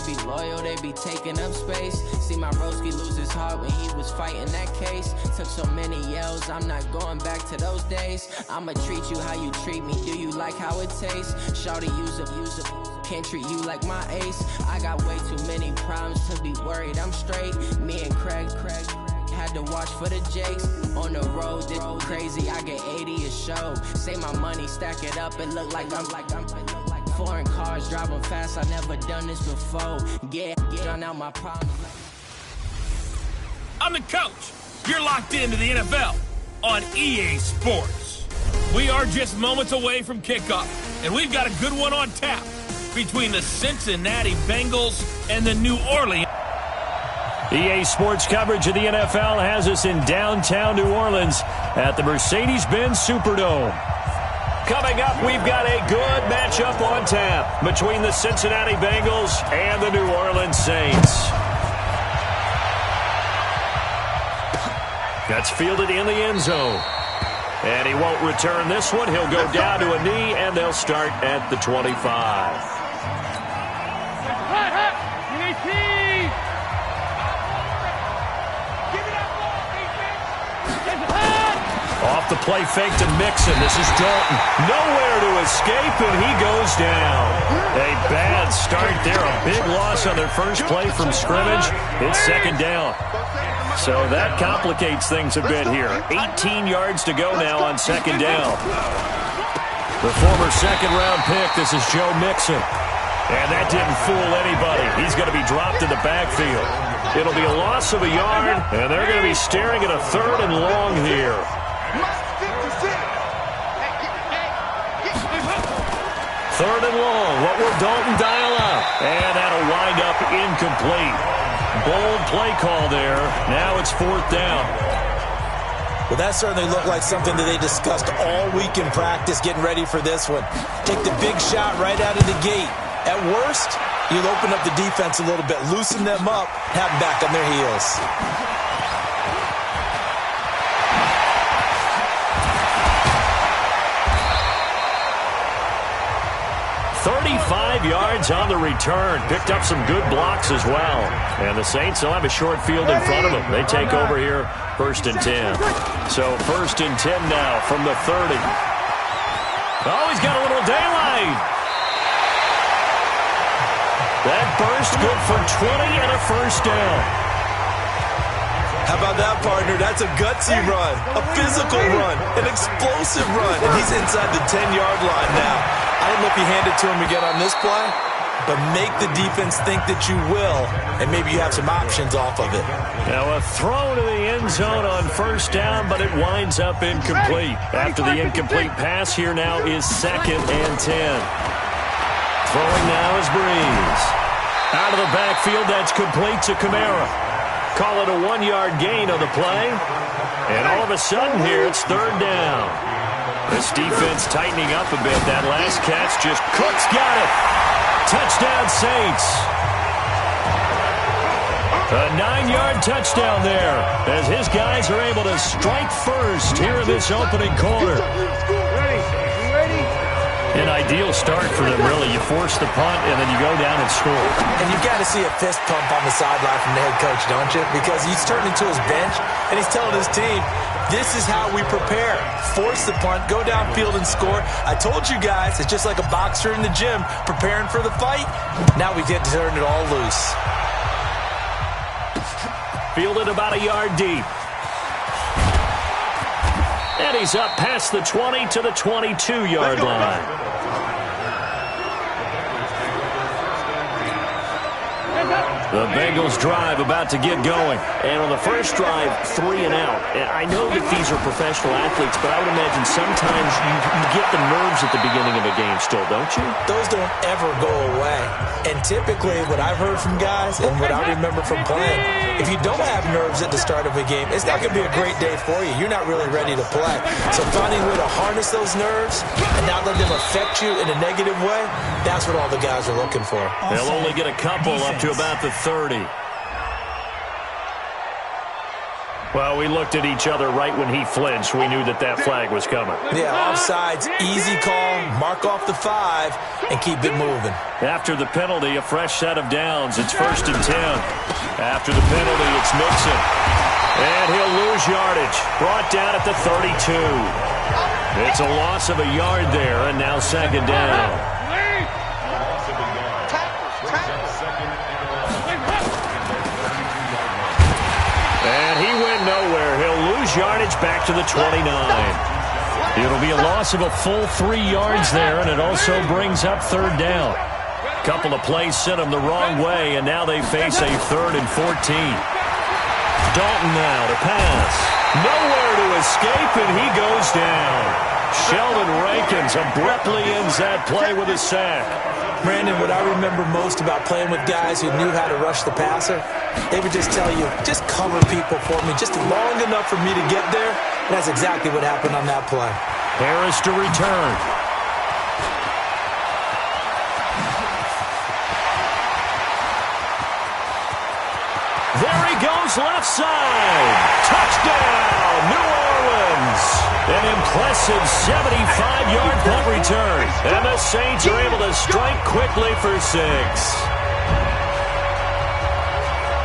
be loyal, they be taking up space. See my broski lose his heart when he was fighting that case. Took so many yells, I'm not going back to those days. I'ma treat you how you treat me, do you like how it tastes? Shawty use up, can't treat you like my ace. I got way too many problems to be worried, I'm straight. Me and Craig had to watch for the Jakes. On the road, this crazy, I get 80 a show. Say my money, stack it up, it look like I'm foreign cars, driving fast, I never done this before. Get drown out my problems. I'm the coach. You're locked into the NFL on EA Sports. We are just moments away from kickoff, and we've got a good one on tap between the Cincinnati Bengals and the New Orleans. EA Sports coverage of the NFL has us in downtown New Orleans at the Mercedes-Benz Superdome. Coming up, we've got a good matchup on tap between the Cincinnati Bengals and the New Orleans Saints. That's fielded in the end zone. And he won't return this one. He'll go down to a knee, and they'll start at the 25. Off the play fake to Mixon. This is Dalton. Nowhere to escape, and he goes down. A bad start there. A big loss on their first play from scrimmage. It's second down. So that complicates things a bit here. 18 yards to go now on second down. The former second-round pick, this is Joe Mixon. And that didn't fool anybody. He's going to be dropped in the backfield. It'll be a loss of a yard, and they're going to be staring at a third and long here. Third and long. What will Dalton dial up? And that'll wind up incomplete. Bold play call there. Now it's fourth down. Well, that certainly looked like something that they discussed all week in practice getting ready for this one. Take the big shot right out of the gate. At worst, you'll open up the defense a little bit, loosen them up, have them back on their heels. 35 yards on the return. Picked up some good blocks as well. And the Saints will have a short field in front of them. They take over here, first and 10. So first and 10 now from the 30. Oh, he's got a little daylight. That burst good for 20 and a first down. How about that, partner? That's a gutsy run, a physical run, an explosive run. And he's inside the 10-yard line now. I don't know if you hand it to him again on this play, but make the defense think that you will, and maybe you have some options off of it. Now a throw to the end zone on first down, but it winds up incomplete. After the incomplete pass, here now is second and 10. Throwing now is Breeze. Out of the backfield, that's complete to Kamara. Call it a 1-yard gain on the play. And all of a sudden here, it's third down. This defense tightening up a bit. That last catch, just Cook's got it. Touchdown, Saints. A 9-yard touchdown there as his guys are able to strike first here in this opening quarter. An ideal start for them, really. You force the punt, and then you go down and score. And you've got to see a fist pump on the sideline from the head coach, don't you? Because he's turning to his bench, and he's telling his team, this is how we prepare. Force the punt, go downfield and score. I told you guys, it's just like a boxer in the gym preparing for the fight. Now we get to turn it all loose. Fielded about a yard deep. And he's up past the 20 to the 22-yard line. The Bengals drive about to get going. And on the first drive, 3 and out. And I know that these are professional athletes, but I would imagine sometimes you get the nerves at the beginning of a game still, don't you? Those don't ever go away. And typically, what I've heard from guys and what I remember from playing, if you don't have nerves at the start of a game, it's not going to be a great day for you. You're not really ready to play. So finding a way to harness those nerves and not let them affect you in a negative way, that's what all the guys are looking for. They'll only get a couple up to about the 30. Well, we looked at each other right when he flinched. We knew that flag was coming. Yeah, offsides, easy call, mark off the 5, and keep it moving. After the penalty, a fresh set of downs. It's 1st and 10. After the penalty, it's Mixon. And he'll lose yardage. Brought down at the 32. It's a loss of a yard there, and now 2nd down. And he went nowhere. He'll lose yardage back to the 29. It'll be a loss of a full 3 yards there, and it also brings up 3rd down. Couple of plays sent them the wrong way, and now they face a 3rd and 14. Dalton now to pass. Nowhere to escape, and he goes down. Sheldon Rankins abruptly ends that play with a sack. Brandon, what I remember most about playing with guys who knew how to rush the passer, they would just tell you, just cover people for me, just long enough for me to get there. And that's exactly what happened on that play. Harris to return. There he goes, left side. Touchdown, New Orleans. An impressive 75-yard punt return. And the Saints are able to strike quickly for 6.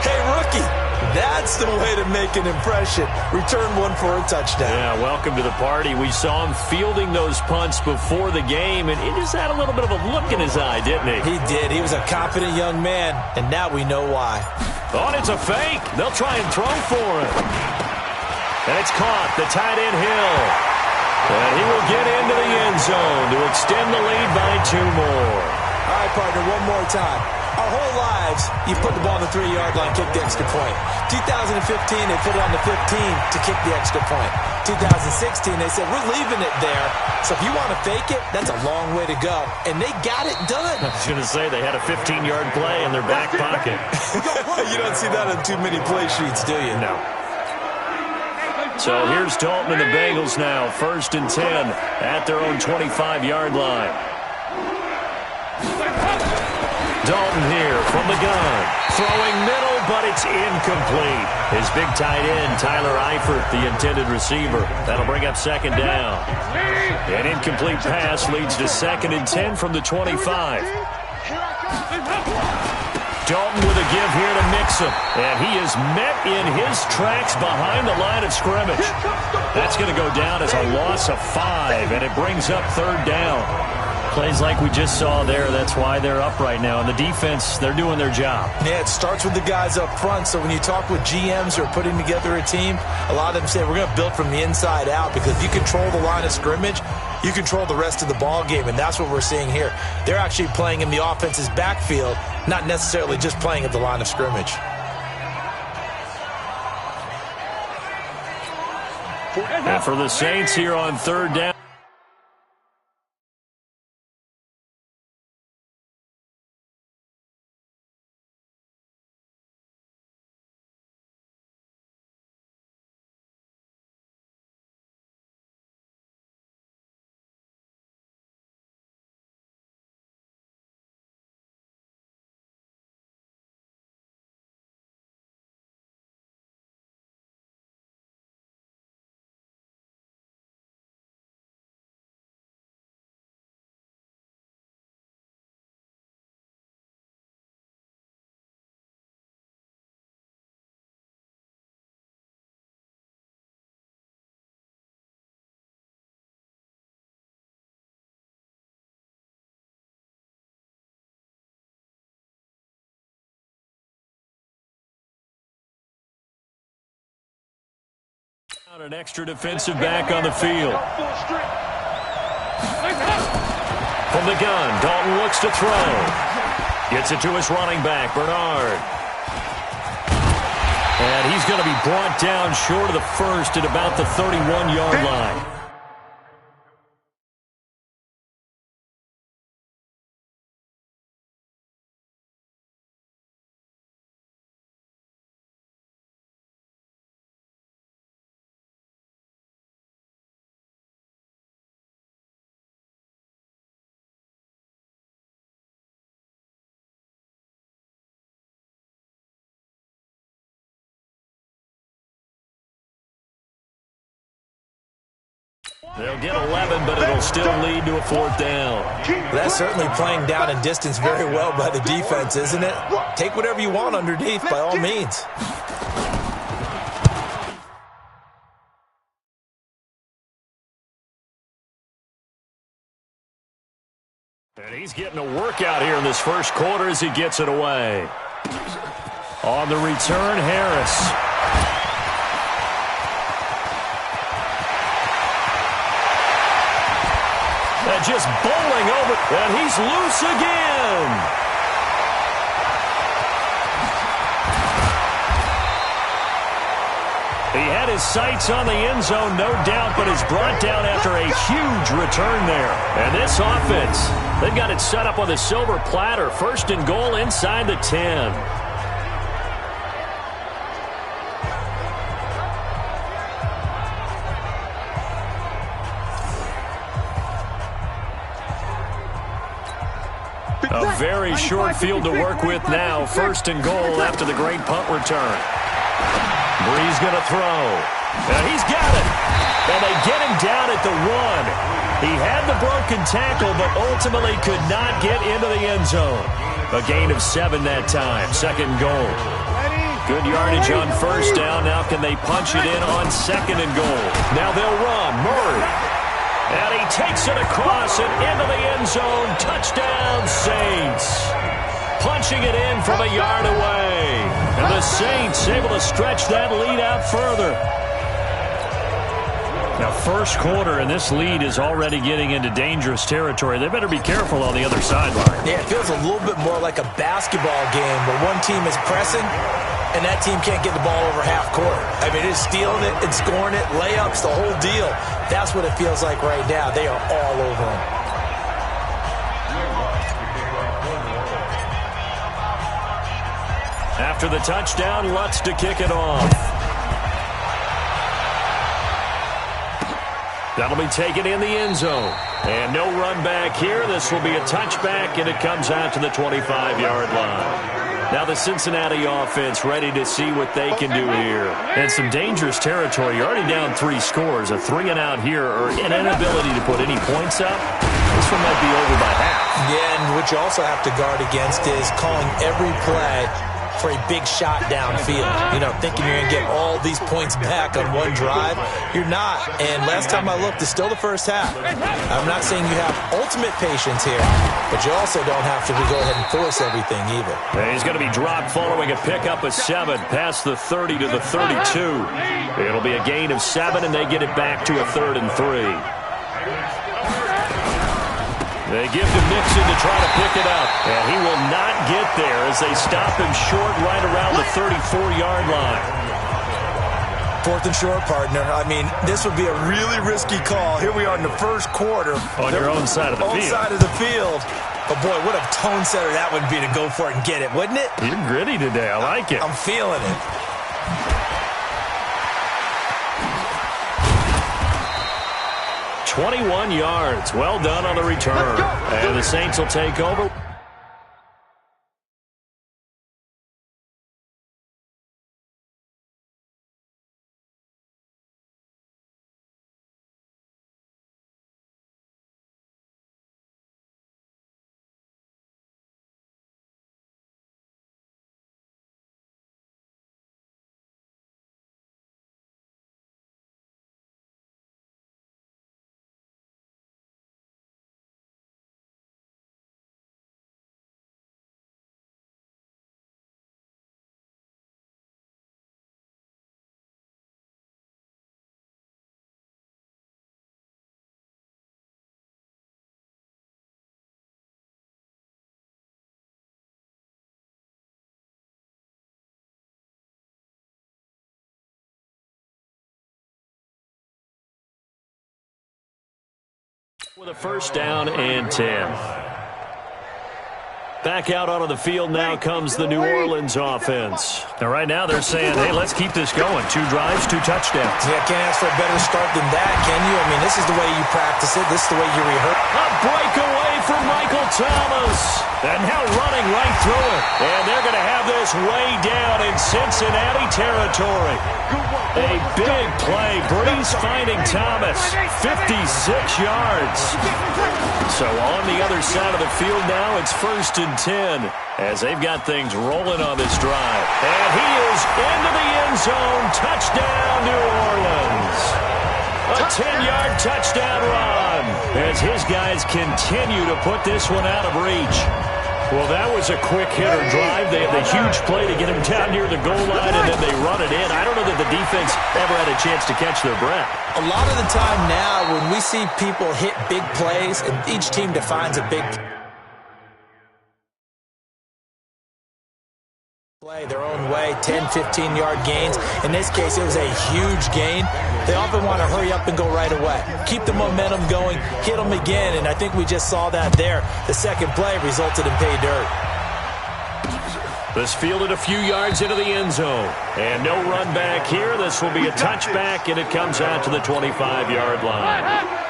Hey, rookie, that's the way to make an impression. Return one for a touchdown. Yeah, welcome to the party. We saw him fielding those punts before the game, and he just had a little bit of a look in his eye, didn't he? He did. He was a confident young man, and now we know why. Oh, it's a fake. They'll try and throw for him. And it's caught. The tight end Hill. And he will get into the end zone to extend the lead by 2 more. All right, partner, one more time. Our whole lives, you put the ball on the 3-yard line, kick the extra point. 2015, they put it on the 15 to kick the extra point. 2016, they said, we're leaving it there. So if you want to fake it, that's a long way to go. And they got it done. I was going to say, they had a 15-yard play in their back pocket. You don't see that on too many play sheets, do you? No. So here's Dalton and the Bengals now. 1st and 10 at their own 25-yard line. Dalton here from the gun. Throwing middle, but it's incomplete. His big tight end, Tyler Eifert, the intended receiver. That'll bring up 2nd down. An incomplete pass leads to 2nd and 10 from the 25. Dalton with a give here to Mixon. And he is met in his tracks behind the line of scrimmage. That's going to go down as a loss of 5, and it brings up 3rd down. Plays like we just saw there, that's why they're up right now. And the defense, they're doing their job. Yeah, it starts with the guys up front. So when you talk with GMs who are putting together a team, a lot of them say we're going to build from the inside out, because if you control the line of scrimmage, you control the rest of the ball game, and that's what we're seeing here. They're actually playing in the offense's backfield, not necessarily just playing at the line of scrimmage. And for the Saints here on 3rd down. An extra defensive back on the field. From the gun, Dalton looks to throw. Gets it to his running back, Bernard. And he's going to be brought down short of the first at about the 31-yard line. They'll get 11, but it'll still lead to a 4th down. That's certainly playing down and distance very well by the defense, isn't it? Take whatever you want underneath by all means. And he's getting a workout here in this first quarter as he gets it away. On the return, Harris. And just bowling over, and he's loose again. He had his sights on the end zone, no doubt, but is brought down after a huge return there. And this offense, they've got it set up on the silver platter. 1st and goal inside the 10. A very short field to work with now. 1st and goal after the great punt return. Bree's going to throw. And he's got it. And they get him down at the 1. He had the broken tackle, but ultimately could not get into the end zone. A gain of 7 that time. 2nd and goal. Good yardage on 1st down. Now can they punch it in on 2nd and goal? Now they'll run. Murray. And he takes it across and into the end zone. Touchdown, Saints. Punching it in from a yard away. And the Saints able to stretch that lead out further. Now, first quarter, and this lead is already getting into dangerous territory. They better be careful on the other sideline. Yeah, it feels a little bit more like a basketball game where one team is pressing and that team can't get the ball over half court. I mean, it's stealing it and scoring it, layups, the whole deal. That's what it feels like right now. They are all over them. After the touchdown, Lutz to kick it off. That'll be taken in the end zone. And no run back here. This will be a touchback, and it comes out to the 25-yard line. Now the Cincinnati offense ready to see what they can do here. And some dangerous territory. You're already down 3 scores. A 3-and-out here or an inability to put any points up. This one might be over by half. Yeah, and what you also have to guard against is calling every play for a big shot downfield. You know, thinking you're going to get all these points back on one drive. You're not. And last time I looked, it's still the first half. I'm not saying you have ultimate patience here, but you also don't have to go ahead and force everything either. And he's going to be dropped following a pickup of 7 past the 30 to the 32. It'll be a gain of 7, and they get it back to a 3rd and 3. They give to Mixon to try to pick it up. And he will not get there as they stop him short right around the 34-yard line. 4th and short, partner. I mean, this would be a really risky call. Here we are in the first quarter. On your own side of the field. Own side of the field. But, boy, what a tone setter that would be to go for it and get it, wouldn't it? You're gritty today. I like it. I'm feeling it. "21 yards. Well done on the return. And the Saints will take over. With a 1st down and 10. Back out onto the field now comes the New Orleans offense. And right now they're saying, hey, let's keep this going. 2 drives, 2 touchdowns. Yeah, can't ask for a better start than that, can you? I mean, this is the way you practice it. This is the way you rehearse. A breakaway from Michael Thomas. And now running right through it. And they're going to have this way down in Cincinnati territory. A big play. Breeze finding Thomas. 56 yards. So on the other side of the field now, it's 1st and 10 as they've got things rolling on this drive. And he is into the end zone. Touchdown, New Orleans. A 10-yard touchdown run as his guys continue to put this one out of reach. Well, that was a quick hitter drive. They had the huge play to get him down near the goal line, and then they run it in. I don't know that the defense ever had a chance to catch their breath. A lot of the time now when we see people hit big plays, and each team defines a big play their own way, 10, 15-yard gains. In this case, it was a huge gain. They often want to hurry up and go right away. Keep the momentum going, hit them again, and I think we just saw that there. The second play resulted in pay dirt. This fielded a few yards into the end zone. And no run back here. This will be a touchback, and it comes out to the 25-yard line.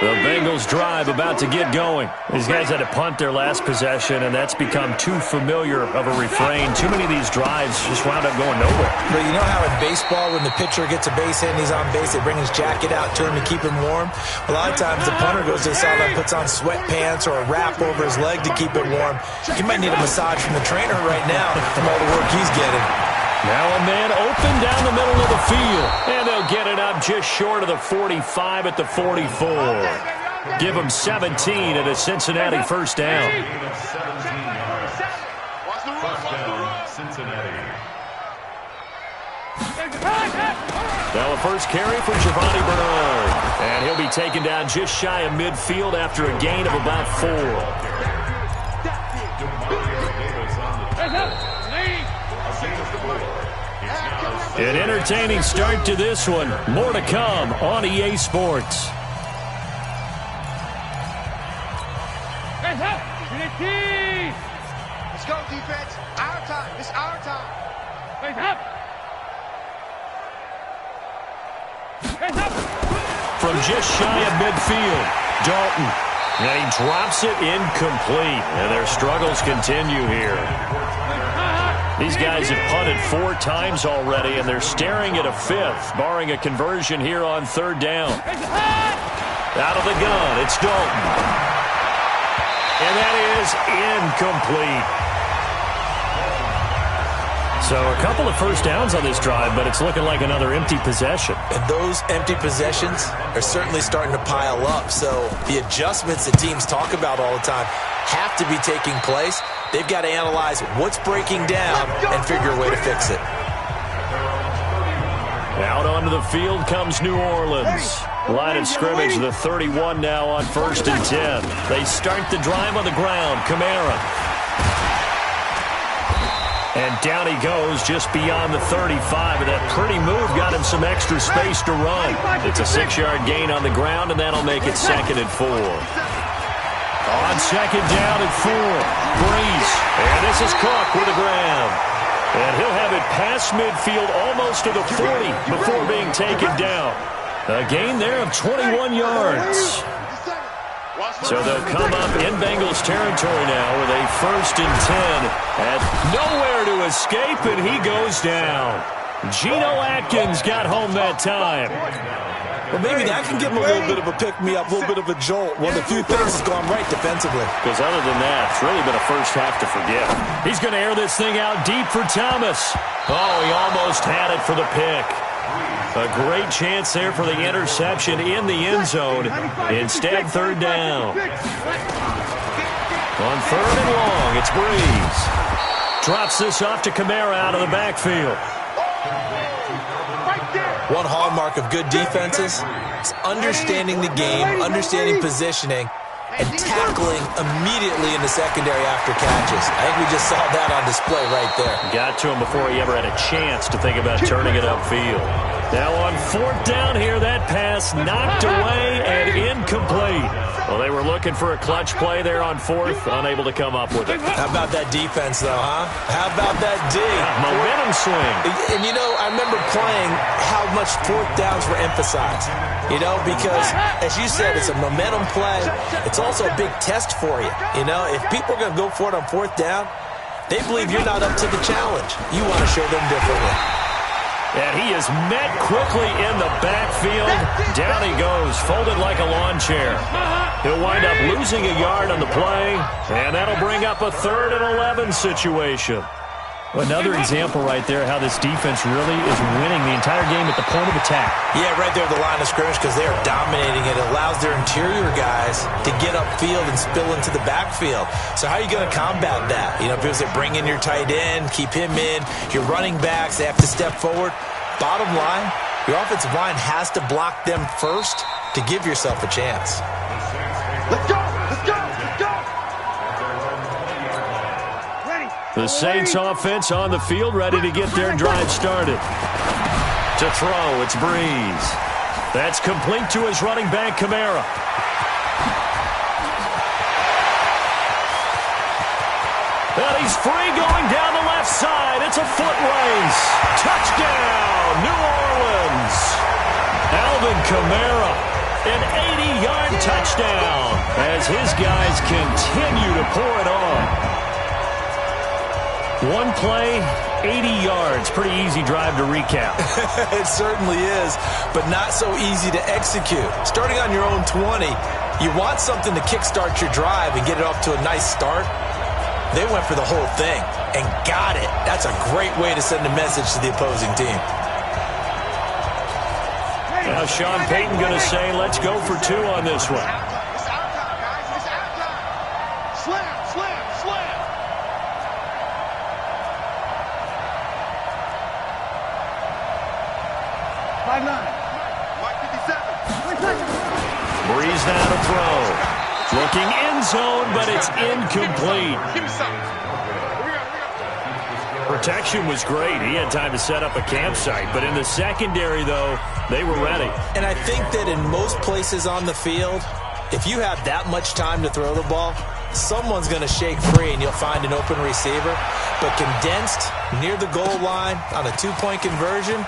The Bengals drive about to get going. These guys had to punt their last possession, and that's become too familiar of a refrain. Too many of these drives just wound up going nowhere. But you know how in baseball, when the pitcher gets a base hit and he's on base, they bring his jacket out to him to keep him warm? A lot of times the punter goes to the sideline, puts on sweatpants or a wrap over his leg to keep it warm. He might need a massage from the trainer right now from all the work he's getting. Now a man open down the middle of the field. And they'll get it up just short of the 45 at the 44. Give them 17 at a Cincinnati first down. Now a first carry for Giovanni Bernard. And he'll be taken down just shy of midfield after a gain of about 4. An entertaining start to this one. More to come on EA Sports. Let's go, defense. Our time. It's our time. From just shy of midfield, Dalton. And he drops it incomplete. And their struggles continue here. These guys have punted 4 times already, and they're staring at a 5th, barring a conversion here on 3rd down. Out of the gun, it's Dalton. And that is incomplete. So a couple of first downs on this drive, but it's looking like another empty possession. And those empty possessions are certainly starting to pile up. So the adjustments that teams talk about all the time have to be taking place. They've got to analyze what's breaking down and figure a way to fix it. Out onto the field comes New Orleans. Line of scrimmage, the 31 now on 1st and 10. They start the drive on the ground. Kamara. And down he goes just beyond the 35. And that pretty move got him some extra space to run. It's a 6-yard gain on the ground, and that'll make it 2nd and 4. On 2nd down and 4. Breeze. And this is Cook with the ground. And he'll have it past midfield almost to the 40 before being taken down. A gain there of 21 yards. So they'll come up in Bengals territory now with a 1st and 10. And nowhere to escape, and he goes down. Geno Atkins got home that time. Well, maybe that can give him a little bit of a pick-me-up, a little bit of a jolt. One of the few things has gone right defensively. Because other than that, it's really been a first half to forget. He's going to air this thing out deep for Thomas. Oh, he almost had it for the pick. A great chance there for the interception in the end zone. Instead, 3rd down. On 3rd and long, it's Breeze. Drops this off to Kamara out of the backfield. One hallmark of good defenses is understanding the game, understanding positioning, and tackling immediately in the secondary after catches. I think we just saw that on display right there. Got to him before he ever had a chance to think about turning it upfield. Now on 4th down here, that pass knocked away and incomplete. Well, they were looking for a clutch play there on 4th, unable to come up with it. How about that defense, though, huh? How about that D? Momentum swing. And, you know, I remember playing how much 4th downs were emphasized. You know, because, as you said, it's a momentum play. It's also a big test for you. You know, if people are going to go for it on 4th down, they believe you're not up to the challenge. You want to show them differently. And he is met quickly in the backfield. Down he goes, folded like a lawn chair. He'll wind up losing a yard on the play, and that'll bring up a 3rd and 11 situation. Another example right there how this defense really is winning the entire game at the point of attack. Yeah, right there at the line of scrimmage because they are dominating it. It allows their interior guys to get upfield and spill into the backfield. So how are you going to combat that? You know, because they bring in your tight end, keep him in. Your running backs, they have to step forward. Bottom line, your offensive line has to block them first to give yourself a chance. Let's go! Let's go! Let's go! The Saints offense on the field, ready to get their drive started. To throw, it's Breeze. That's complete to his running back, Kamara. And he's free going down the left side. It's a foot race. Touchdown, New Orleans. Alvin Kamara, an 80-yard touchdown as his guys continue to pour it on. One play, 80 yards. Pretty easy drive to recap. It certainly is, but not so easy to execute. Starting on your own 20, you want something to kickstart your drive and get it off to a nice start. They went for the whole thing and got it. That's a great way to send a message to the opposing team. Now Sean Payton going to say, let's go for 2 on this one. It's our time, guys. It's our time. Slam, slam, slam. Mark 57. Breeze now to throw. Looking end zone, but it's incomplete. Give me something. Protection was great. He had time to set up a campsite. But in the secondary, though, they were ready. And I think that in most places on the field, if you have that much time to throw the ball, someone's going to shake free and you'll find an open receiver. But condensed near the goal line on a 2-point conversion,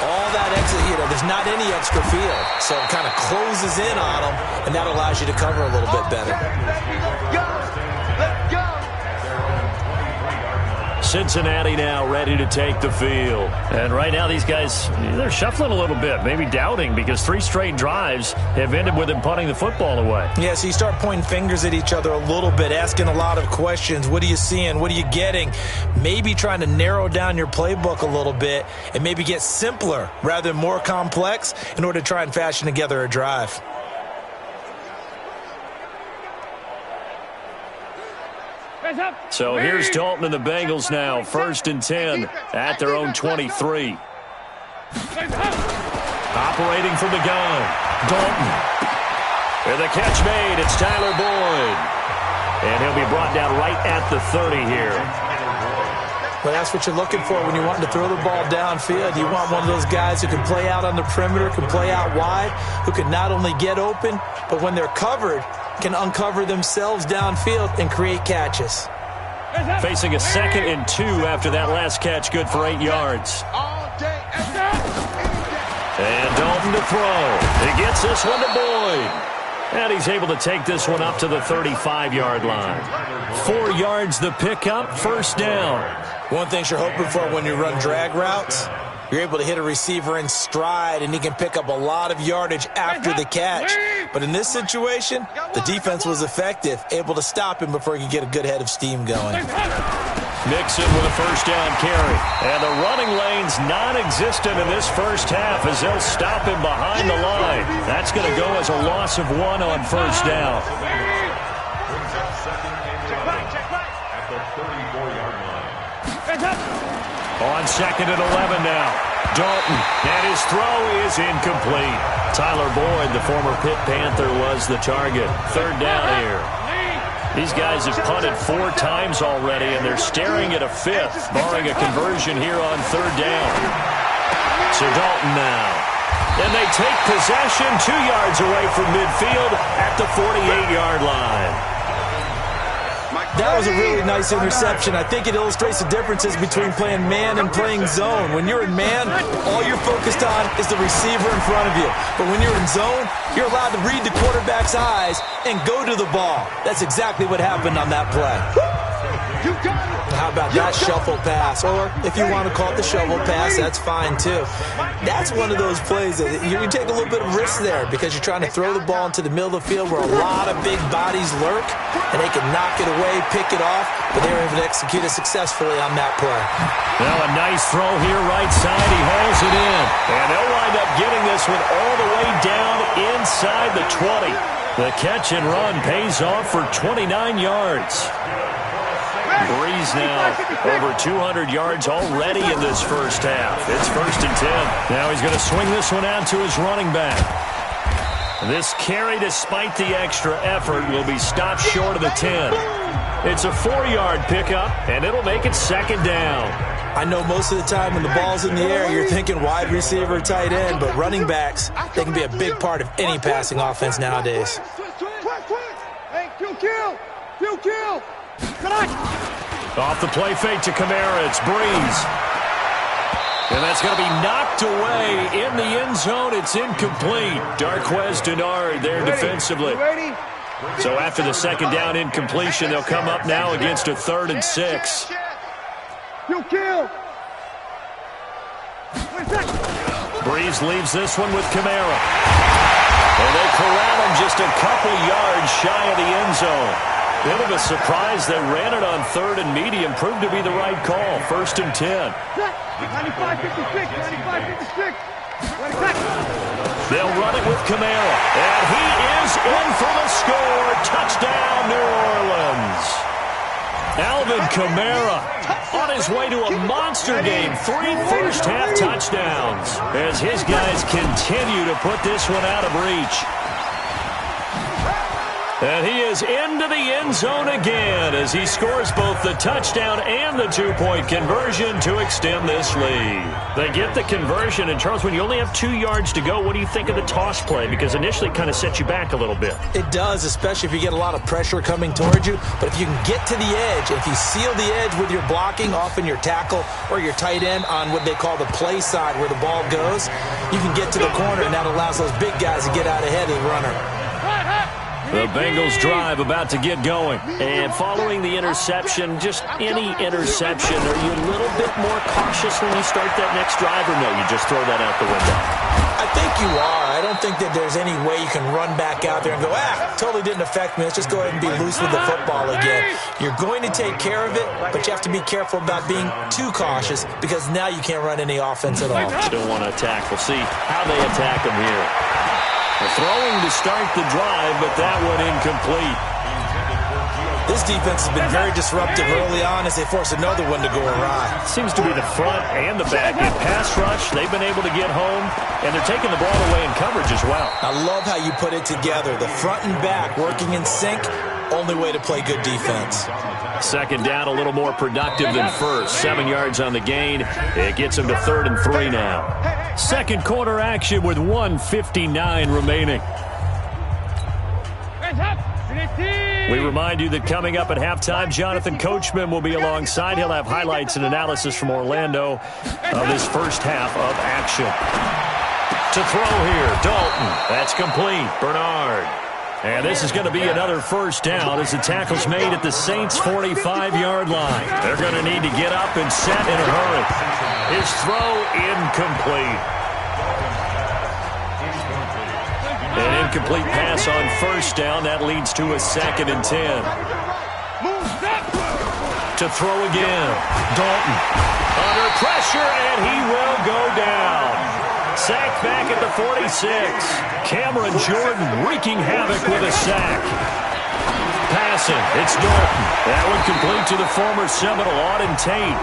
all that extra, you know, there's not any extra field. So it kind of closes in on them, and that allows you to cover a little bit better. Let's go. Let's go. Cincinnati now ready to take the field. And right now these guys, they're shuffling a little bit, maybe doubting, because 3 straight drives have ended with them punting the football away. Yeah, so you start pointing fingers at each other a little bit, asking a lot of questions. What are you seeing? What are you getting? Maybe trying to narrow down your playbook a little bit and maybe get simpler rather than more complex in order to try and fashion together a drive. So here's Dalton and the Bengals now, 1st and 10 at their own 23. Operating from the gun, Dalton. And the catch made, it's Tyler Boyd. And he'll be brought down right at the 30 here. Well, that's what you're looking for when you're wanting to throw the ball downfield. You want one of those guys who can play out on the perimeter, can play out wide, who can not only get open, but when they're covered, can uncover themselves downfield and create catches. Facing a 2nd and 2 after that last catch, good for 8 yards. And Dalton to throw. He gets this one to Boyd. And he's able to take this one up to the 35-yard line. 4 yards the pickup, 1st down. One thing you're hoping for when you run drag routes, you're able to hit a receiver in stride, and he can pick up a lot of yardage after the catch. But in this situation, the defense was effective, able to stop him before he could get a good head of steam going. Mixon with a 1st down carry. And the running lane's non-existent in this first half as they'll stop him behind the line. That's going to go as a loss of 1 on 1st down. On 2nd and 11 now. Dalton, and his throw is incomplete. Tyler Boyd, the former Pitt Panther, was the target. 3rd down here. These guys have punted 4 times already, and they're staring at a 5th, barring a conversion here on 3rd down. So Dalton now. And they take possession 2 yards away from midfield at the 48-yard line. That was a really nice interception. I think it illustrates the differences between playing man and playing zone. When you're in man, all you're focused on is the receiver in front of you. But when you're in zone, you're allowed to read the quarterback's eyes and go to the ball. That's exactly what happened on that play. How about that shuffle pass? Or if you want to call it the shovel pass, that's fine too. That's one of those plays that you take a little bit of risk there because you're trying to throw the ball into the middle of the field where a lot of big bodies lurk, and they can knock it away, pick it off, but they were able to execute it successfully on that play. Now a nice throw here right side. He hauls it in. And they'll wind up getting this one all the way down inside the 20. The catch and run pays off for 29 yards. Breeze now over 200 yards already in this first half. It's 1st and 10. Now he's going to swing this one out to his running back. This carry, despite the extra effort, will be stopped short of the 10. It's a 4-yard pickup, and it'll make it 2nd down. I know most of the time when the ball's in the air, you're thinking wide receiver, tight end, but running backs, they can be a big part of any passing offense nowadays. Off the play fake to Kamara, it's Breeze. And that's going to be knocked away in the end zone. It's incomplete. Darquez Denard there defensively. So after the 2nd down incompletion, they'll come up now against a 3rd and 6. Breeze leaves this one with Kamara. And they corral him just a couple yards shy of the end zone. Bit of a surprise. They ran it on 3rd and medium. Proved to be the right call. 1st and 10. 95-56. They'll run it with Kamara. And he is in for the score. Touchdown, New Orleans. Alvin Kamara on his way to a monster game. 3 first-half touchdowns as his guys continue to put this one out of reach. And he is into the end zone again as he scores both the touchdown and the 2-point conversion to extend this lead. They get the conversion, and Charles, when you only have 2 yards to go, what do you think of the toss play? Because initially it kind of sets you back a little bit. It does, especially if you get a lot of pressure coming towards you. But if you can get to the edge, if you seal the edge with your blocking, often your tackle or your tight end on what they call the play side where the ball goes, you can get to the corner, and that allows those big guys to get out ahead of the runner. The Bengals drive about to get going. And following the interception, just any interception, are you a little bit more cautious when you start that next drive, or no, you just throw that out the window? I think you are. I don't think that there's any way you can run back out there and go, totally didn't affect me. Let's just go ahead and be loose with the football again. You're going to take care of it, but you have to be careful about being too cautious because now you can't run any offense at all. Still want to attack. We'll see how they attack them here. Throwing to start the drive, but that one incomplete. This defense has been very disruptive early on as they force another one to go awry. Seems to be the front and the back. In pass rush, they've been able to get home, and they're taking the ball away in coverage as well. I love how you put it together. The front and back working in sync, only way to play good defense. 2nd down, a little more productive than first. 7 yards on the gain. It gets them to 3rd and 3 now. 2nd quarter action with 1:59 remaining. We remind you that coming up at halftime, Jonathan Coachman will be alongside. He'll have highlights and analysis from Orlando of this first half of action. To throw here, Dalton. That's complete. Bernard. And this is going to be another 1st down as the tackle's made at the Saints' 45-yard line. They're going to need to get up and set in a hurry. His throw incomplete. An incomplete pass on 1st down. That leads to a 2nd and 10. To throw again. Dalton under pressure, and he will go down. Sacked back at the 46. Cameron Jordan wreaking havoc with a sack. Passing, it's Dalton. That one complete to the former Seminole, Auden Tate.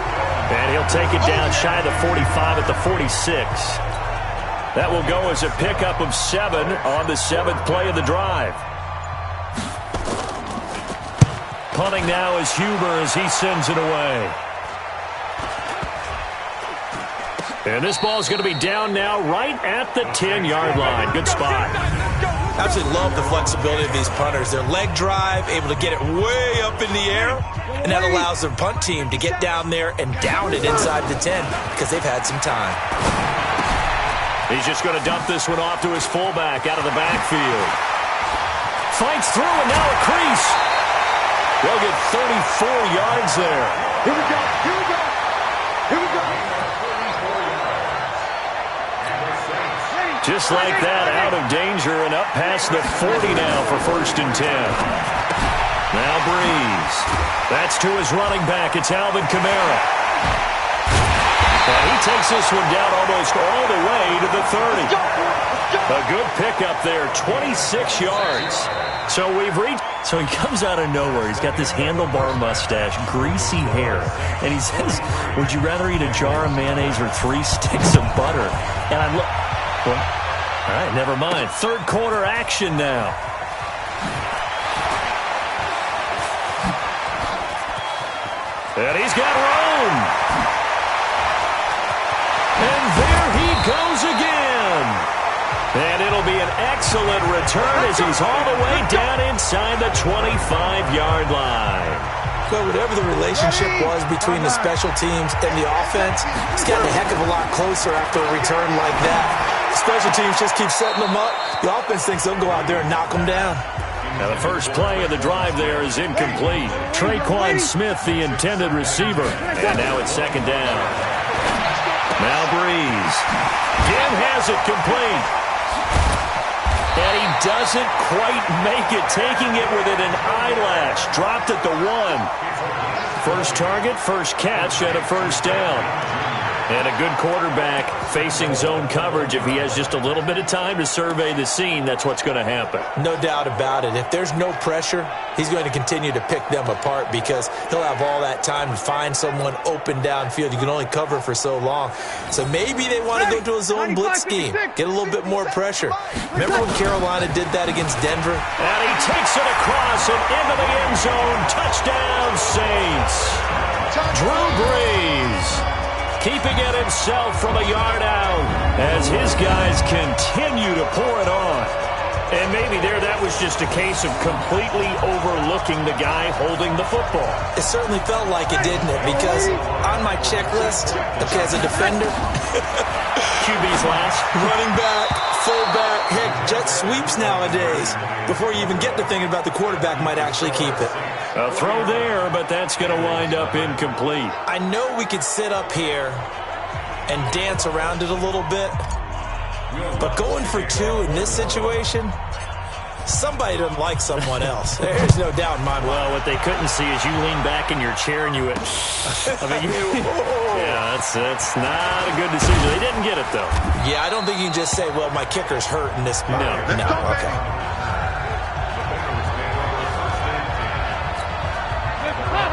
And he'll take it down shy of the 45 at the 46. That will go as a pickup of 7 on the 7th play of the drive. Punting now is Huber as he sends it away. And this ball is going to be down now right at the 10-yard line. Good spot. I absolutely love the flexibility of these punters. Their leg drive, able to get it way up in the air, and that allows their punt team to get down there and down it inside the 10 because they've had some time. He's just going to dump this one off to his fullback out of the backfield. Fights through, and now a crease. They'll get 34 yards there. Here we go. Here we go. Here we go. Just like that, out of danger and up past the 40 now for 1st and 10. Now Breeze. That's to his running back. It's Alvin Kamara. And he takes this one down almost all the way to the 30. A good pickup there, 26 yards. So we've reached. So he comes out of nowhere. He's got this handlebar mustache, greasy hair. And he says, would you rather eat a jar of mayonnaise or 3 sticks of butter? And I'm like, well, all right, never mind. Third quarter action now. And he's got room. And there he goes again. And it'll be an excellent return as he's all the way down inside the 25-yard line. So whatever the relationship was between the special teams and the offense, it's gotten a heck of a lot closer after a return like that. Special teams just keep setting them up. The offense thinks they'll go out there and knock them down. Now the first play of the drive there is incomplete. Traquan Smith, the intended receiver. And now it's 2nd down. Now Breeze. Again has it complete. And he doesn't quite make it, taking it within an eyelash. Dropped at the 1. First target, first catch, and a 1st down. And a good quarterback facing zone coverage. If he has just a little bit of time to survey the scene, that's what's going to happen. No doubt about it. If there's no pressure, he's going to continue to pick them apart because he'll have all that time to find someone open downfield. You can only cover for so long. So maybe they want to go to a zone blitz scheme, get a little bit more pressure. Remember when Carolina did that against Denver? And he takes it across and into the end zone. Touchdown, Saints. Drew Brees keeping it himself from a yard out as his guys continue to pour it on. And maybe there that was just a case of completely overlooking the guy holding the football. It certainly felt like it, didn't it? Because on my checklist, okay, as a defender, QB's last. running back, fullback, heck, jet sweeps nowadays. Before you even get to thinking about the quarterback might actually keep it. A throw there, but that's going to wind up incomplete. I know we could sit up here and dance around it a little bit, but going for 2 in this situation, somebody doesn't like someone else. There's no doubt in my mind. Well, what they couldn't see is you lean back in your chair and you went, yeah, that's not a good decision. They didn't get it, though. Yeah, I don't think you can just say, well, my kicker's hurt in this spot. No, okay.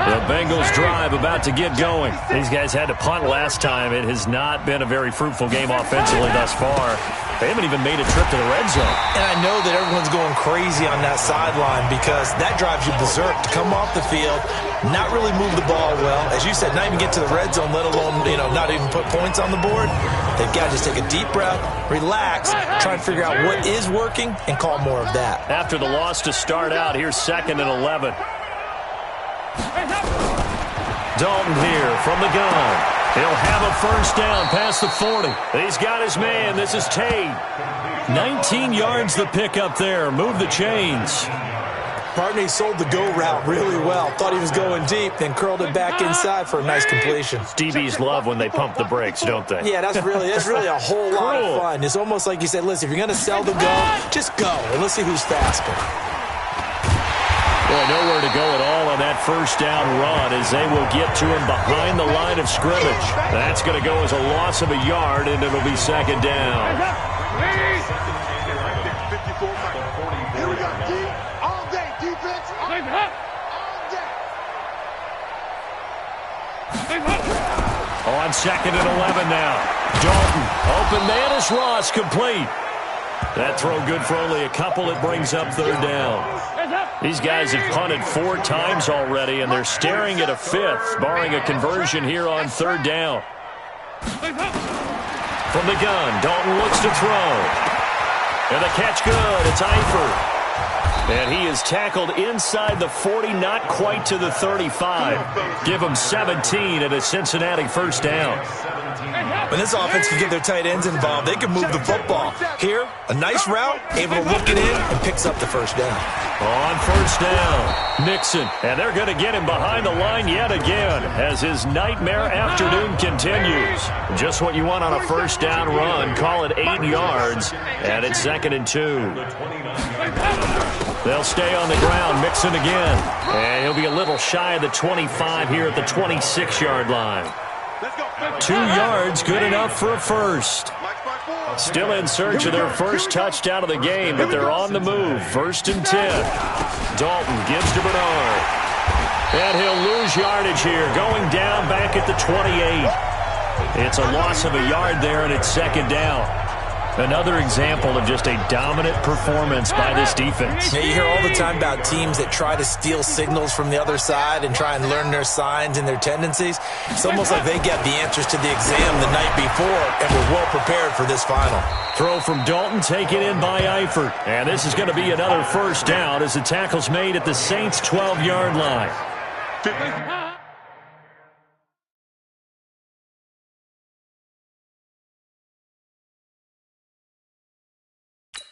The Bengals drive about to get going. These guys had to punt last time. It has not been a very fruitful game offensively thus far. They haven't even made a trip to the red zone. And I know that everyone's going crazy on that sideline because that drives you berserk to come off the field, not really move the ball well. As you said, not even get to the red zone, let alone, not even put points on the board. They've got to just take a deep breath, relax, try and figure out what is working, and call more of that. After the loss to start out, here's 2nd and 11. Dalton here from the gun. He'll have a 1st down past the 40. He's got his man. This is Tate. 19 yards the pickup there. Move the chains. Partney sold the go route really well. Thought he was going deep, then curled it back inside for a nice completion. DBs love when they pump the brakes, don't they? Yeah, that's really a whole lot of fun. It's almost like you said, listen, if you're going to sell the go, just go, and let's see who's faster. Well, nowhere to go at all on that 1st down run as they will get to him behind the line of scrimmage. That's going to go as a loss of a yard, and it'll be 2nd down. Here we go, D. All day, defense. All day. On 2nd and 11 now. Dalton, open man is Ross, complete. That throw good for only a couple. It brings up 3rd down. These guys have punted 4 times already, and they're staring at a 5th, barring a conversion here on 3rd down. From the gun, Dalton looks to throw. And the catch good. It's Eifert. And he is tackled inside the 40, not quite to the 35. Give him 17 and a Cincinnati first down. When this offense can get their tight ends involved, they can move the football. Here, a nice route, able to look it in, and picks up the first down. On first down, Mixon. And they're going to get him behind the line yet again as his nightmare afternoon continues. Just what you want on a first down run. Call it 8 yards, and it's 2nd and 2. They'll stay on the ground. Mixon again. And he'll be a little shy of the 25 here at the 26-yard line. 2 yards, good enough for a first. Still in search of their first touchdown of the game, but they're on the move. 1st and 10. Dalton gives to Bernard. And he'll lose yardage here, going down back at the 28. It's a loss of a yard there, and it's 2nd down. Another example of just a dominant performance by this defense. Yeah, you hear all the time about teams that try to steal signals from the other side and try and learn their signs and their tendencies. It's almost like they get the answers to the exam the night before and were well prepared for this final. Throw from Dalton, taken in by Eifert. And this is going to be another first down as the tackle's made at the Saints' 12-yard line.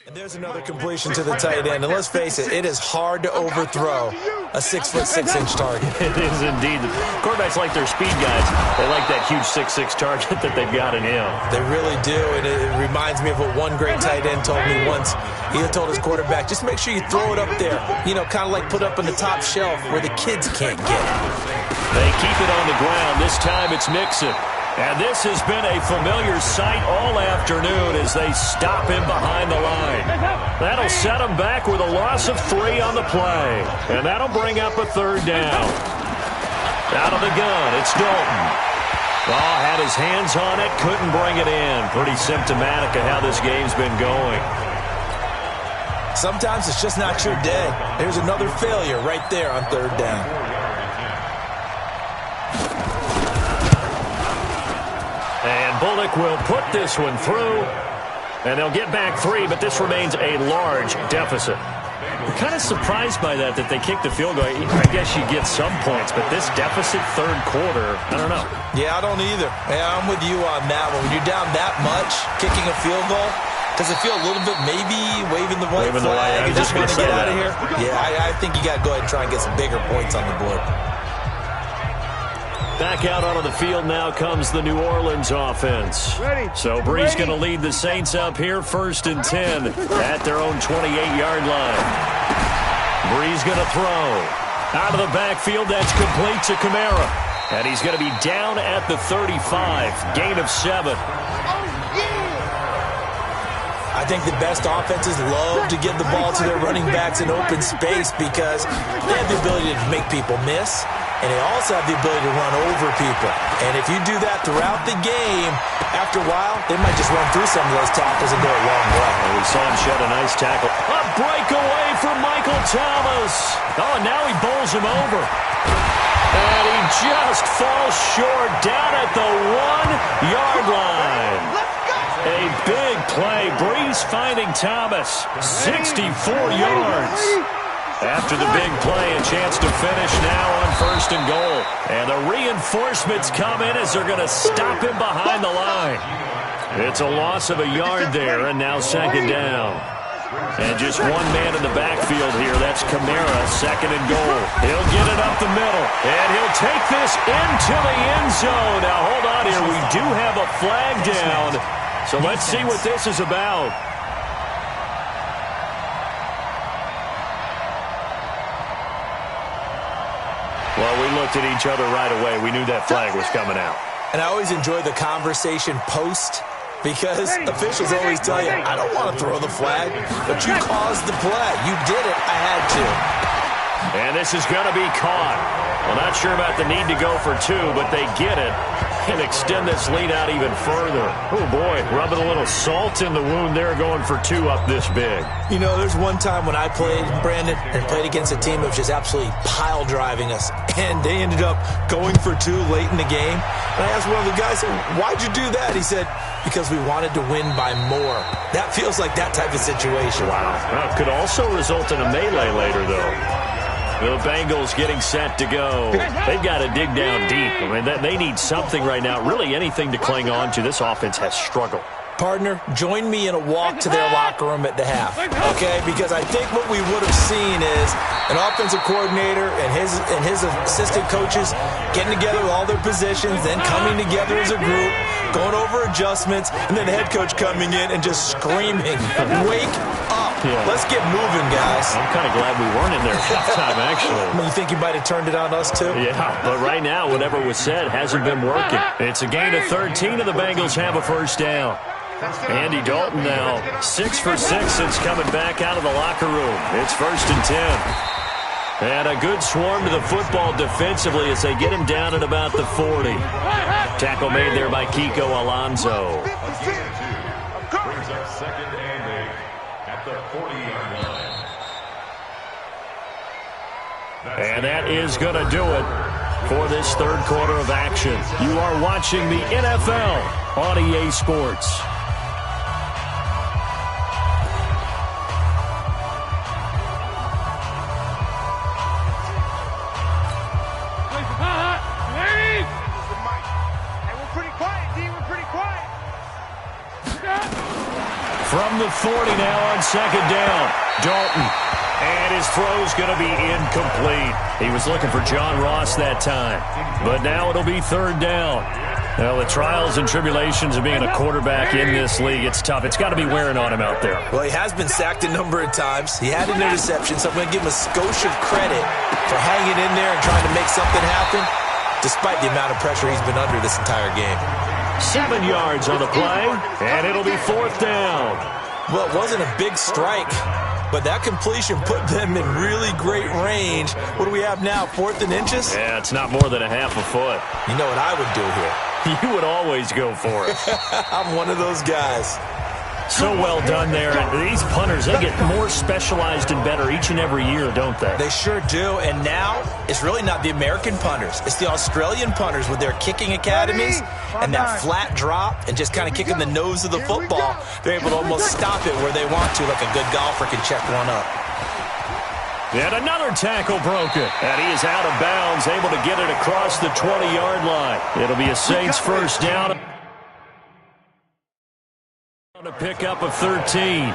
And there's another completion to the tight end. And let's face it, it is hard to overthrow a 6'6" target. It is indeed. The quarterbacks like their speed guys. They like that huge 6'6" target that they've got in him. They really do. And it reminds me of what one great tight end told me once. He told his quarterback, just make sure you throw it up there. You know, kind of like put up on the top shelf where the kids can't get it. They keep it on the ground. This time it's Mixon. And this has been a familiar sight all afternoon as they stop him behind the line. That'll set him back with a loss of 3 on the play. And that'll bring up a 3rd down. Out of the gun, it's Dalton. Oh, had his hands on it, couldn't bring it in. Pretty symptomatic of how this game's been going. Sometimes it's just not your day. There's another failure right there on 3rd down. And Bullock will put this one through. And they'll get back 3, but this remains a large deficit. We're kind of surprised by that they kicked the field goal. I guess you get some points, but this deficit 3rd quarter, I don't know. Yeah, I don't either. Yeah, I'm with you on that one. When you're down that much, kicking a field goal, does it feel a little bit maybe waving the white flag and just want to get out of here? Yeah, I think you got to go ahead and try and get some bigger points on the board. Back out onto the field now comes the New Orleans offense. So Brees going to lead the Saints up here, 1st and 10 at their own 28-yard line. Brees going to throw. Out of the backfield, that's complete to Kamara. And he's going to be down at the 35, gain of 7. I think the best offenses love to give the ball to their running backs in open space because they have the ability to make people miss, and they also have the ability to run over people. And if you do that throughout the game, after a while, they might just run through some of those tackles and go a long way. And we saw him shed a nice tackle. A breakaway from Michael Thomas. Oh, now he bowls him over. And he just falls short down at the 1-yard line. A big play. Brees finding Thomas. 64 yards. After the big play, a chance to finish now on 1st and goal. And the reinforcements come in as they're going to stop him behind the line. It's a loss of a yard there, and now 2nd down. And just one man in the backfield here. That's Kamara, 2nd and goal. He'll get it up the middle, and he'll take this into the end zone. Now, hold on here. We do have a flag down. So let's see what this is about. Well, we looked at each other right away. We knew that flag was coming out. And I always enjoy the conversation post because officials always tell you, I don't want to throw the flag, but you caused the play. You did it. I had to. And this is going to be caught. Well, not sure about the need to go for 2, but they get it. and extend this lead out even further. Oh, boy, rubbing a little salt in the wound there, going for 2 up this big. You know, there's one time when I played, Brandon, and played against a team that was just absolutely pile driving us, and they ended up going for 2 late in the game. And I asked one of the guys, why'd you do that? He said, because we wanted to win by more. That feels like that type of situation. Wow. Well, it could also result in a melee later, though. The Bengals getting set to go. They've got to dig down deep. I mean, they need something right now, really anything to cling on to. This offense has struggled. Partner, join me in a walk to their locker room at the half, okay? Because I think what we would have seen is an offensive coordinator and his assistant coaches getting together with all their positions, then coming together as a group, going over adjustments, and then the head coach coming in and just screaming, wake up. Yeah. Let's get moving, guys. I'm kind of glad we weren't in there halftime, actually. You think he might have turned it on us, too? Yeah, but right now, whatever was said hasn't been working. It's a gain of 13, and the Bengals have a first down. Andy Dalton now 6 for 6 since coming back out of the locker room. It's 1st and 10. And a good swarm to the football defensively as they get him down at about the 40. Tackle made there by Kiko Alonso. Brings up 2nd and 8 at the 40-yard line. And that is going to do it for this third quarter of action. You are watching the NFL on EA Sports. From the 40 now on 2nd down. Dalton. And his throw's going to be incomplete. He was looking for John Ross that time. But now it'll be 3rd down. Well, the trials and tribulations of being a quarterback in this league, it's tough. It's got to be wearing on him out there. Well, he has been sacked a number of times. He had an interception, so I'm going to give him a skosh of credit for hanging in there and trying to make something happen, despite the amount of pressure he's been under this entire game. 7 yards on the play, and it'll be 4th down. Well, it wasn't a big strike, but that completion put them in really great range. What do we have now, 4th and inches? Yeah, it's not more than a half a foot. You know what I would do here? You would always go for it. I'm one of those guys. So well done there. And these punters, they get more specialized and better each and every year, don't they? They sure do. And now it's really not the American punters. It's the Australian punters with their kicking academies and that flat drop and just kind of kicking the nose of the football. They're able to almost stop it where they want to, like a good golfer can check one up. And another tackle broken. And he is out of bounds, able to get it across the 20-yard line. It'll be a Saints first down. A pickup of 13.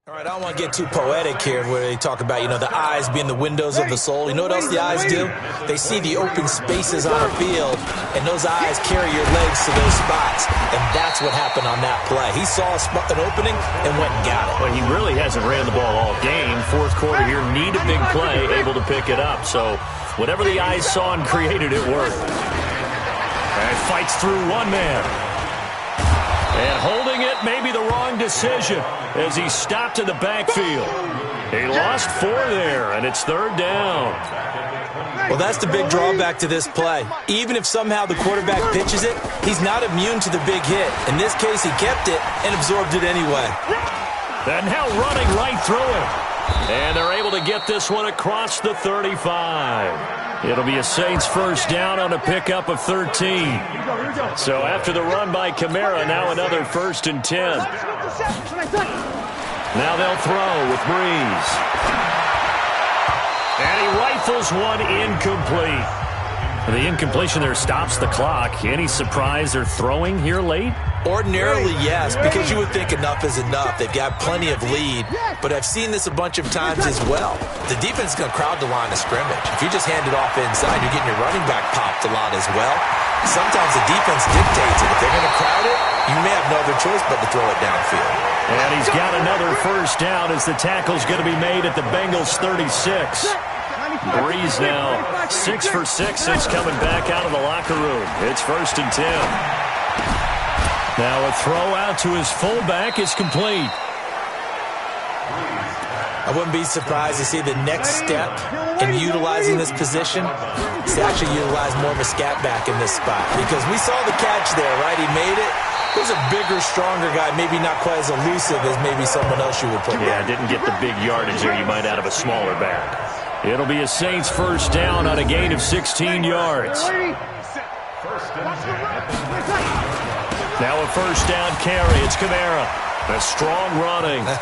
All right, I don't want to get too poetic here where they talk about, the eyes being the windows of the soul. You know what else the eyes do? They see the open spaces on a field, and those eyes carry your legs to those spots, and that's what happened on that play. He saw an opening and went and got it. Well, he really hasn't ran the ball all game. Fourth quarter here, need a big play, able to pick it up. So whatever the eyes saw and created, it worked. And fights through one man. And holding it may be the wrong decision as he stopped in the backfield. He lost 4 there, and it's 3rd down. Well, that's the big drawback to this play. Even if somehow the quarterback pitches it, he's not immune to the big hit. In this case, he kept it and absorbed it anyway. And now running right through it. And they're able to get this one across the 35. It'll be a Saints first down on a pickup of 13. So after the run by Kamara, now another 1st and 10. Now they'll throw with Breeze. And he rifles rifles one incomplete. The incompletion there stops the clock. Any surprise they're throwing here late? Ordinarily, yes, because you would think enough is enough. They've got plenty of lead, but I've seen this a bunch of times as well. The defense is going to crowd the line of scrimmage. If you just hand it off inside, you're getting your running back popped a lot as well. Sometimes the defense dictates it. If they're going to crowd it, you may have no other choice but to throw it downfield. And he's got another first down as the tackle's going to be made at the Bengals 36. Breeze now 6 for 6 since coming back out of the locker room. It's 1st and 10. Now a throw out to his fullback is complete. I wouldn't be surprised to see the next step in utilizing this position is to actually utilize more of a scat back in this spot. Because we saw the catch there, right? He made it. There's a bigger, stronger guy, maybe not quite as elusive as maybe someone else you would put. Yeah, didn't get the big yardage there you might out of a smaller back. It'll be a Saints first down on a gain of 16 yards. Now a first down carry. It's Kamara. A strong running. And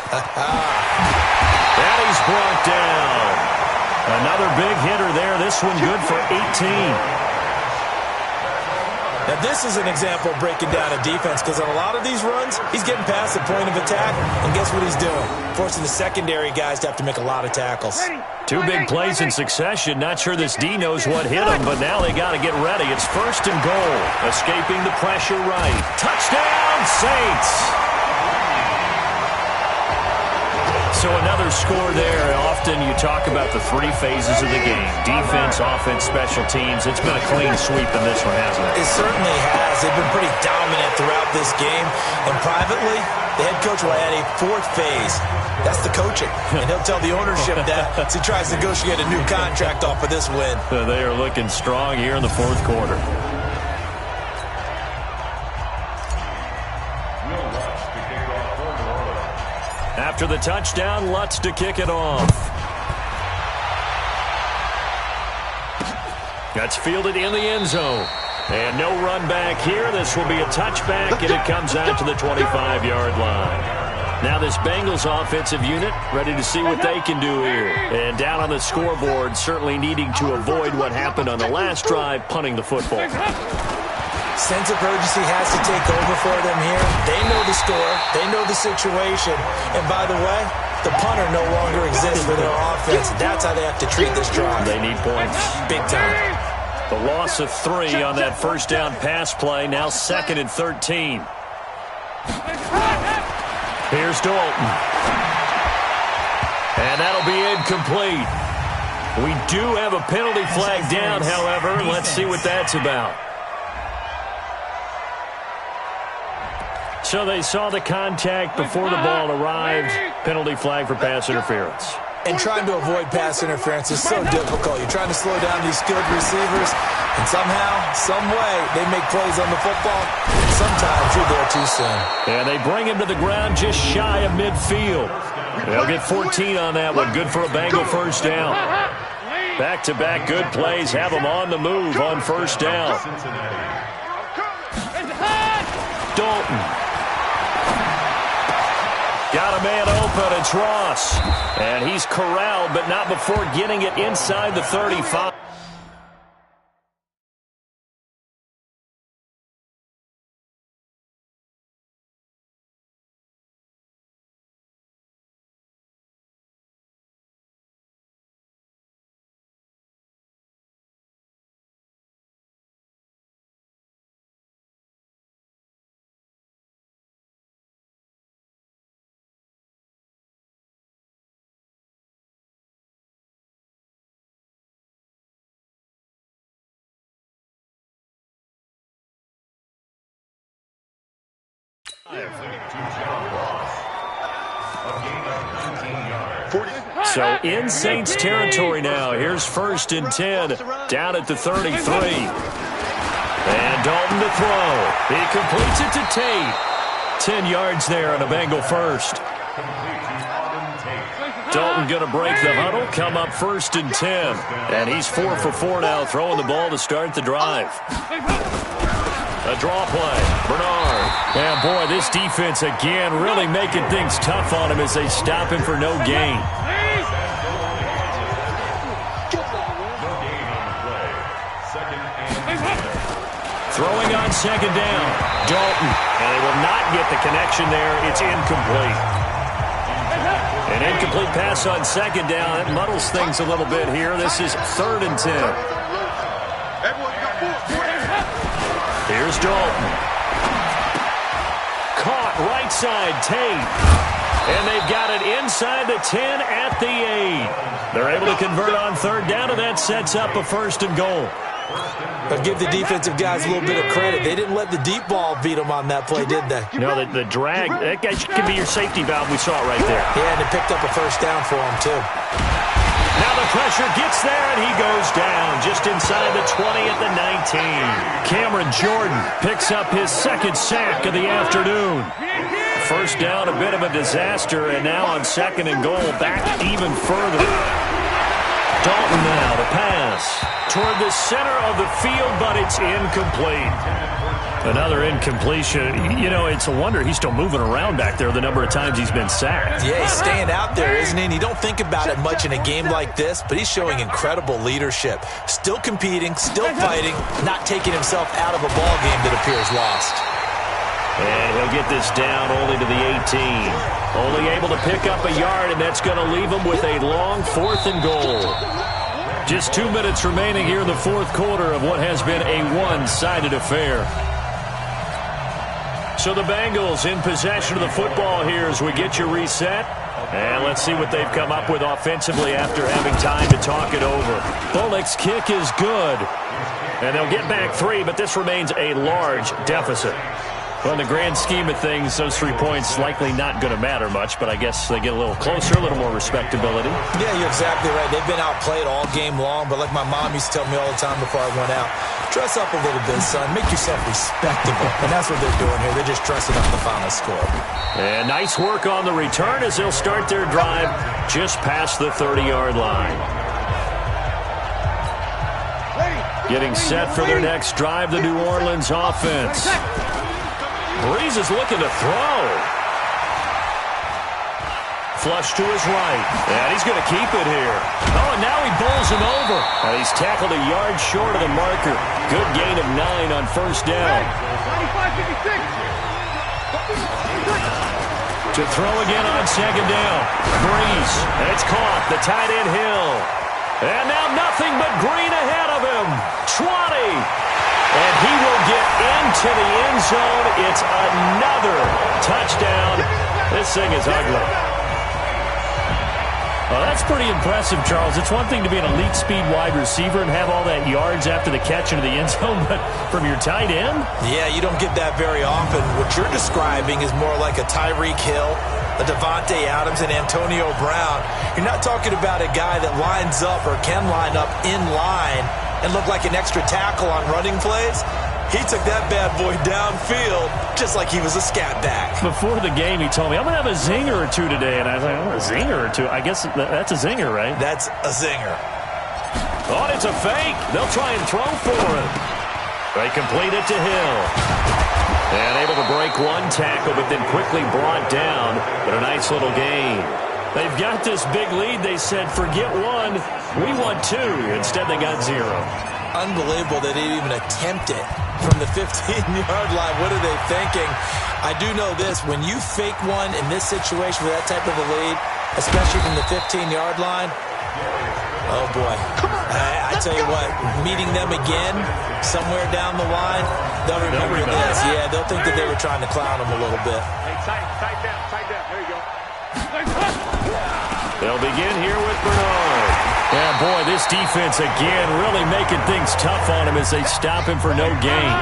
he's brought down. Another big hitter there. This one good for 18. Now, this is an example of breaking down a defense because on a lot of these runs, he's getting past the point of attack, and guess what he's doing? Forcing the secondary guys to have to make a lot of tackles. 2 big plays in succession. Not sure this D knows what hit him, but now they got to get ready. It's 1st and goal. Escaping the pressure right. Touchdown, Saints! So another score there. Often you talk about the 3 phases of the game. Defense, offense, special teams. It's been a clean sweep in this one, hasn't it? It certainly has. They've been pretty dominant throughout this game. And privately, the head coach will add a 4th phase. That's the coaching. And he'll tell the ownership that as he tries to negotiate a new contract off of this win. They are looking strong here in the 4th quarter. After the touchdown, Lutz to kick it off. That's fielded in the end zone. And no run back here. This will be a touchback, and it comes out to the 25-yard line. Now this Bengals offensive unit ready to see what they can do here. And down on the scoreboard, certainly needing to avoid what happened on the last drive, punting the football. Sense of urgency has to take over for them here. They know the score. They know the situation. And by the way, the punter no longer exists for their offense. That's how they have to treat this drive. They need points. Big time. The loss of 3 on that first down pass play. Now 2nd and 13. Here's Dalton. And that'll be incomplete. We do have a penalty flag down, however. Let's see what that's about. So they saw the contact before the ball arrived. Penalty flag for pass interference. And trying to avoid pass interference is so difficult. You're trying to slow down these skilled receivers, and somehow, some way, they make plays on the football. Sometimes you're there too soon. And they bring him to the ground just shy of midfield. They'll get 14 on that one. Good for a Bengal first down. Back-to-back good plays have them on the move on first down. Dalton. Got a man open, it's Ross. And he's corralled, but not before getting it inside the 35. So in Saints territory now. Here's 1st and 10 down at the 33. And Dalton to throw. He completes it to Tate. 10 yards there on a Bengal first. Dalton going to break the huddle, come up 1st and 10. And he's 4 for 4 now, throwing the ball to start the drive. A draw play. Bernard. And boy, this defense again really making things tough on him as they stop him for no gain. Throwing on second down. Dalton. And they will not get the connection there. It's incomplete. An incomplete pass on second down. That muddles things a little bit here. This is 3rd and 10. Here's Dalton. Caught right side, Tate. And they've got it inside the 10 at the 8. They're able to convert on 3rd down, and that sets up a 1st and goal. But give the defensive guys a little bit of credit. They didn't let the deep ball beat them on that play, did they? No, the drag, that could be your safety valve. We saw it right there. Yeah, and it picked up a 1st down for them, too. Now the pressure gets there, and he goes down just inside the 20 at the 19. Cameron Jordan picks up his 2nd sack of the afternoon. 1st down, a bit of a disaster, and now on 2nd and goal, back even further. Dalton now, the pass toward the center of the field, but it's incomplete. Another incompletion. You know, it's a wonder he's still moving around back there the number of times he's been sacked. Yeah, he's staying out there, isn't he? And you don't think about it much in a game like this, but he's showing incredible leadership. Still competing, still fighting, not taking himself out of a ball game that appears lost. And he'll get this down only to the 18. Only able to pick up a yard, and that's going to leave him with a long 4th and goal. Just 2 minutes remaining here in the 4th quarter of what has been a one-sided affair. So the Bengals in possession of the football here as we get you reset. And let's see what they've come up with offensively after having time to talk it over. Bullock's kick is good. And they'll get back 3, but this remains a large deficit. Well, in the grand scheme of things, those 3 points likely not going to matter much, but I guess they get a little closer, a little more respectability. Yeah, you're exactly right. They've been outplayed all game long, but like my mom used to tell me all the time before I went out, dress up a little bit, son. Make yourself respectable. And that's what they're doing here. They're just dressing up the final score. And nice work on the return as they'll start their drive just past the 30-yard line. Getting set for their next drive, the New Orleans offense. Breeze is looking to throw. Flush to his right. And he's going to keep it here. Oh, and now he bowls him over. And he's tackled a yard short of the marker. Good gain of 9 on 1st down. To throw again on 2nd down. Breeze. And it's caught. The tight end Hill. And now nothing but green ahead of him. 20. And he will get into the end zone. It's another touchdown. This thing is ugly. Well, that's pretty impressive, Charles. It's one thing to be an elite speed wide receiver and have all that yards after the catch into the end zone, but from your tight end? Yeah, you don't get that very often. What you're describing is more like a Tyreek Hill, a Devontae Adams, and Antonio Brown. You're not talking about a guy that lines up or can line up in line and look like an extra tackle on running plays. He took that bad boy downfield just like he was a scat back. Before the game, he told me, I'm going to have a zinger or two today. And I was like, oh, a zinger or two? I guess that's a zinger, right? That's a zinger. Oh, it's a fake. They'll try and throw for it. They complete it to Hill. And able to break one tackle, but then quickly brought down. But a nice little gain. They've got this big lead. They said, forget one. We want 2. Instead, they got 0. Unbelievable that they even attempt it from the 15-yard line. What are they thinking? I do know this. When you fake one in this situation with that type of a lead, especially from the 15-yard line, oh, boy. I tell you what, meeting them again somewhere down the line, they'll remember this. Yeah, they'll think that they were trying to clown them a little bit. Hey, tight down. There you go. They'll begin here with Bernard. Yeah, boy, this defense again really making things tough on him as they stop him for no gain.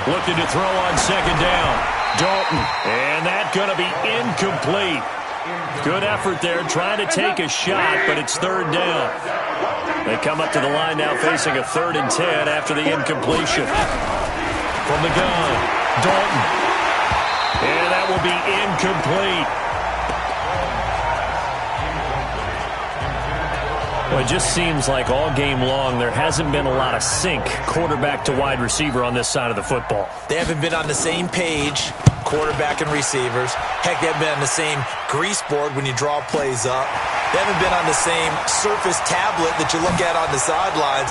Looking to throw on 2nd down. Dalton. And that's going to be incomplete. Good effort there, trying to take a shot, but it's 3rd down. They come up to the line now facing a 3rd and 10 after the incompletion. From the gun, Dalton. And that will be incomplete. Well, it just seems like all game long there hasn't been a lot of sync quarterback to wide receiver on this side of the football. They haven't been on the same page quarterback and receivers. Heck, they haven't been on the same grease board when you draw plays up. They haven't been on the same surface tablet that you look at on the sidelines.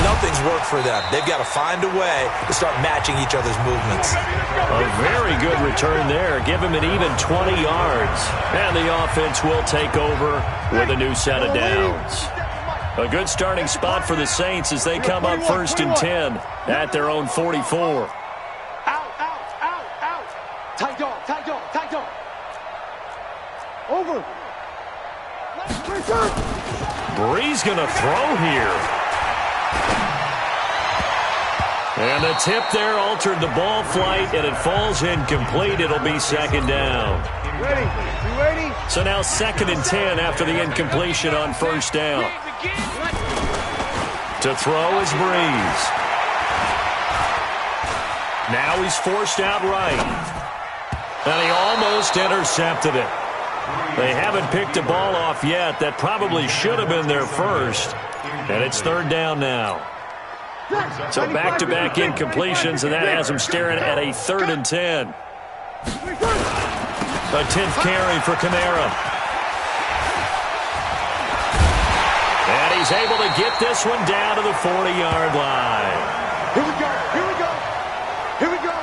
Nothing's worked for them. They've got to find a way to start matching each other's movements. A very good return there. Give him an even 20 yards. And the offense will take over with a new set of downs. A good starting spot for the Saints as they come up 1st and 10 at their own 44. Tight dog, tight dog, tight dog. Over. Bree's going to throw here. And the tip there altered the ball flight, and it falls incomplete. It'll be 2nd down. Ready? You ready? So now 2nd and 10 after the incompletion on 1st down. To throw is Breeze. Now he's forced out right. And he almost intercepted it. They haven't picked a ball off yet. That probably should have been their first. And it's 3rd down now. So back-to-back incompletions, and that has them staring at a 3rd and 10. A 10th carry for Kamara. And he's able to get this one down to the 40-yard line. Here we go, here we go, here we go.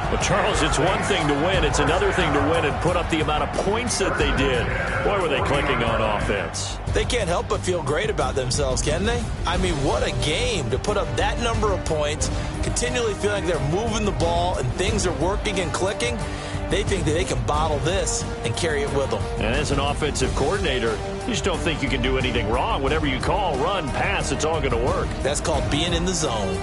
Well, Charles, it's one thing to win. It's another thing to win and put up the amount of points that they did. Boy, were they clicking on offense. They can't help but feel great about themselves, can they? I mean, what a game to put up that number of points, continually feeling like they're moving the ball and things are working and clicking. They think that they can bottle this and carry it with them. And as an offensive coordinator, you just don't think you can do anything wrong. Whatever you call, run, pass, it's all going to work. That's called being in the zone.